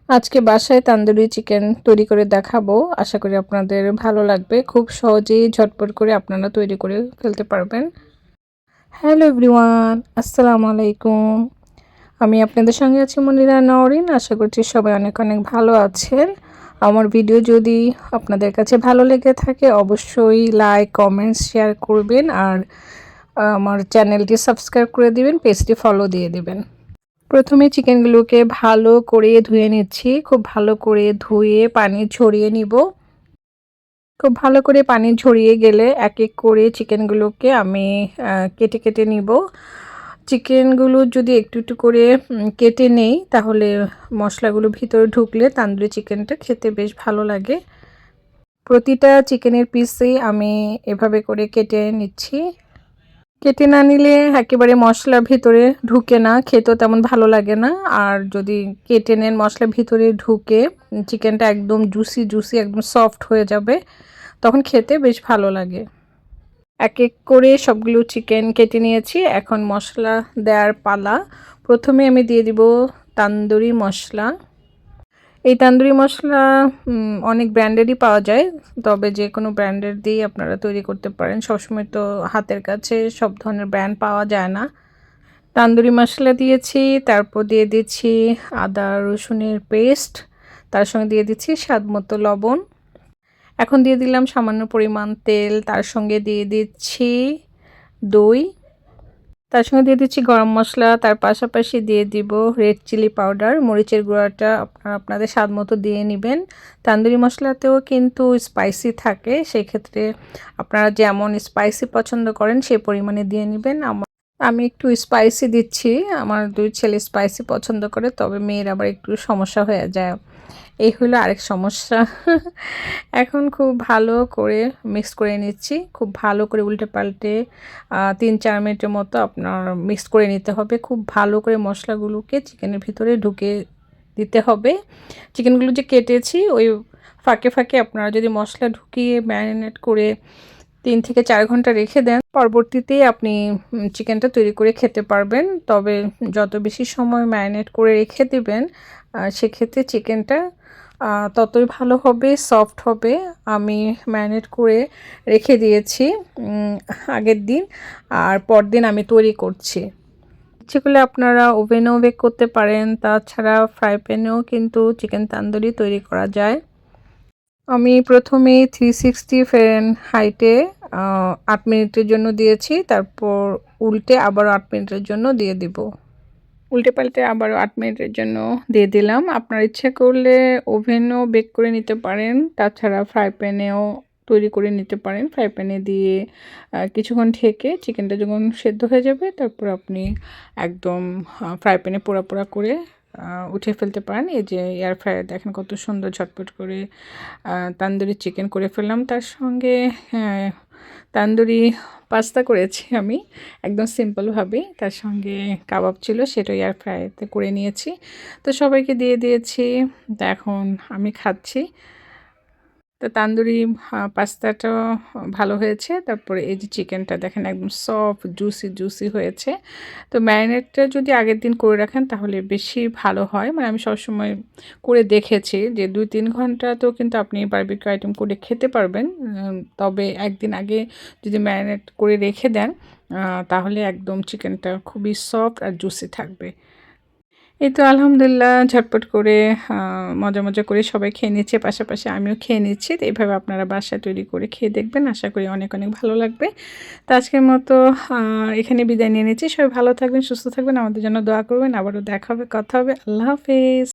আজকে বাসায় তান্দুরি চিকেন তৈরি করে দেখাবো। আশা করি আপনাদের ভালো লাগবে। খুব সহজেই ঝটপট করে আপনারা তৈরি করে ফেলতে পারবেন। হ্যালো এভরিওয়ান, আসসালামু আলাইকুম। আমি আপনাদের সঙ্গে আছি মনিরা নওরিন। আশা করছি সবাই অনেক অনেক ভালো আছেন। আমার ভিডিও যদি আপনাদের কাছে ভালো লেগে থাকে অবশ্যই লাইক, কমেন্টস, শেয়ার করবেন আর আমার চ্যানেলটি সাবস্ক্রাইব করে দিবেন, পেজটি ফলো দিয়ে দিবেন। প্রথমে চিকেনগুলোকে ভালো করে ধুয়ে নিচ্ছি। খুব ভালো করে ধুয়ে পানি ঝরিয়ে নিব। খুব ভালো করে পানি ঝরিয়ে গেলে এক এক করে চিকেনগুলোকে আমি কেটে কেটে নিব। চিকেনগুলো যদি একটু একটু করে কেটে নেই তাহলে মশলাগুলো ভিতরে ঢুকলে তান্দুরি চিকেনটা খেতে বেশ ভালো লাগে। প্রতিটা চিকেনের পিসেই আমি এভাবে করে কেটে নিচ্ছি। কেটে না নিলে একেবারে মশলা ভিতরে ঢুকে না, খেতেও তেমন ভালো লাগে না। আর যদি কেটে নেন মশলা ভিতরে ঢুকে চিকেনটা একদম জুসি জুসি একদম সফট হয়ে যাবে, তখন খেতে বেশ ভালো লাগে। এক এক করে সবগুলো চিকেন কেটে নিয়েছি। এখন মশলা দেওয়ার পালা। প্রথমে আমি দিয়ে দিব তান্দুরি মশলা। এই তান্দুরি মশলা অনেক ব্র্যান্ডেরই পাওয়া যায়, তবে যে কোনো ব্র্যান্ডের দিয়েই আপনারা তৈরি করতে পারেন। সবসময় তো হাতের কাছে সব ধরনের ব্র্যান্ড পাওয়া যায় না। তান্দুরি মশলা দিয়েছি, তারপর দিয়ে দিচ্ছি আদা রসুনের পেস্ট, তার সঙ্গে দিয়ে দিচ্ছি স্বাদ মতো লবণ। এখন দিয়ে দিলাম সামান্য পরিমাণ তেল, তার সঙ্গে দিয়ে দিচ্ছি দই, তার সঙ্গে দিয়ে দিচ্ছি গরম মশলা, তার পাশাপাশি দিয়ে দিব রেড চিলি পাউডার। মরিচের গুঁড়াটা আপনারা আপনাদের স্বাদ মতো দিয়ে নেবেন। তান্দুরি মশলাতেও কিন্তু স্পাইসি থাকে, সেই ক্ষেত্রে আপনারা যেমন স্পাইসি পছন্দ করেন সেই পরিমাণে দিয়ে নেবেন। আমি একটু স্পাইসি দিচ্ছি, আমার দুই ছেলে স্পাইসি পছন্দ করে, তবে মেয়ের আবার একটু সমস্যা হয়ে যায়, এই হলো আরেক সমস্যা। এখন খুব ভালো করে মিক্স করে নিচ্ছি। খুব ভালো করে উল্টে পাল্টে 3-4 মিনিটের মতো আপনার মিক্স করে নিতে হবে। খুব ভালো করে মশলাগুলোকে চিকেনের ভিতরে ঢুকে দিতে হবে। চিকেনগুলো যে কেটেছি ওই ফাঁকে ফাঁকে আপনারা যদি মশলা ঢুকিয়ে ম্যারিনেট করে 3 থেকে 4 ঘন্টা রেখে দেন, পরবর্তীতে আপনি চিকেনটা তৈরি করে খেতে পারবেন। তবে যত বেশি সময় ম্যারিনেট করে রেখে দেবেন সেক্ষেত্রে চিকেনটা ততই ভালো হবে, সফট হবে। আমি ম্যারিনেট করে রেখে দিয়েছি আগের দিন, আর পরদিন আমি তৈরি করছি। ইচ্ছে করলে আপনারা ওভেনেও বেক করতে পারেন, তাছাড়া ফ্রাই প্যানেও কিন্তু চিকেন তান্দুরি তৈরি করা যায়। আমি প্রথমে 360 ফারেনহাইটে 8 মিনিটের জন্য দিয়েছি, তারপর উল্টে আবারও 8 মিনিটের জন্য দিয়ে দিব। উল্টে পাল্টে আবারও 8 মিনিটের জন্য দিয়ে দিলাম। আপনার ইচ্ছে করলে ওভেনও বেক করে নিতে পারেন, তাছাড়া ফ্রাই প্যানেও তৈরি করে নিতে পারেন। ফ্রাই প্যানে দিয়ে কিছুক্ষণ ঢেকে চিকেনটা যখন সেদ্ধ হয়ে যাবে তারপর আপনি একদম ফ্রাই প্যানে পোড়া পোড়া করে উঠিয়ে ফেলতে পারেন। এই যে এয়ার ফ্রায়ার দেখেন কত সুন্দর ঝটপট করে তান্দুরি চিকেন করে ফেললাম। তার সঙ্গে তান্দুরি পাস্তা করেছি আমি একদম সিম্পলভাবেই। তার সঙ্গে কাবাব ছিল, সেটা এয়ার ফ্রাইতে করে নিয়েছি। তো সবাইকে দিয়ে দিয়েছি। তো এখন আমি খাচ্ছি। তো তান্দুরি পাস্তাটা ভালো হয়েছে। তারপরে এই যে চিকেনটা দেখেন একদম সফট জুসি জুসি হয়েছে। তো ম্যারিনেটটা যদি আগের দিন করে রাখেন তাহলে বেশি ভালো হয়। মানে আমি সবসময় করে দেখেছি যে 2-3 ঘন্টা তো কিন্তু আপনি বারবিকিউ আইটেম করে খেতে পারবেন। তবে একদিন আগে যদি ম্যারিনেট করে রেখে দেন তাহলে একদম চিকেনটা খুবই সফট আর জুসি থাকবে। এই তো আলহামদুলিল্লাহ ঝটপট করে মজা মজা করে সবাই খেয়ে নিচ্ছে, পাশাপাশি আমিও খেয়ে নিচ্ছি। তো এইভাবে আপনারা বাসায় তৈরি করে খেয়ে দেখবেন, আশা করি অনেক অনেক ভালো লাগবে। তো আজকের মতো এখানে বিদায় নিয়ে নিচ্ছি। সবাই ভালো থাকবেন, সুস্থ থাকবেন, আমাদের জন্য দোয়া করবেন। আবারও দেখা হবে, কথা হবে। আল্লাহ হাফেজ।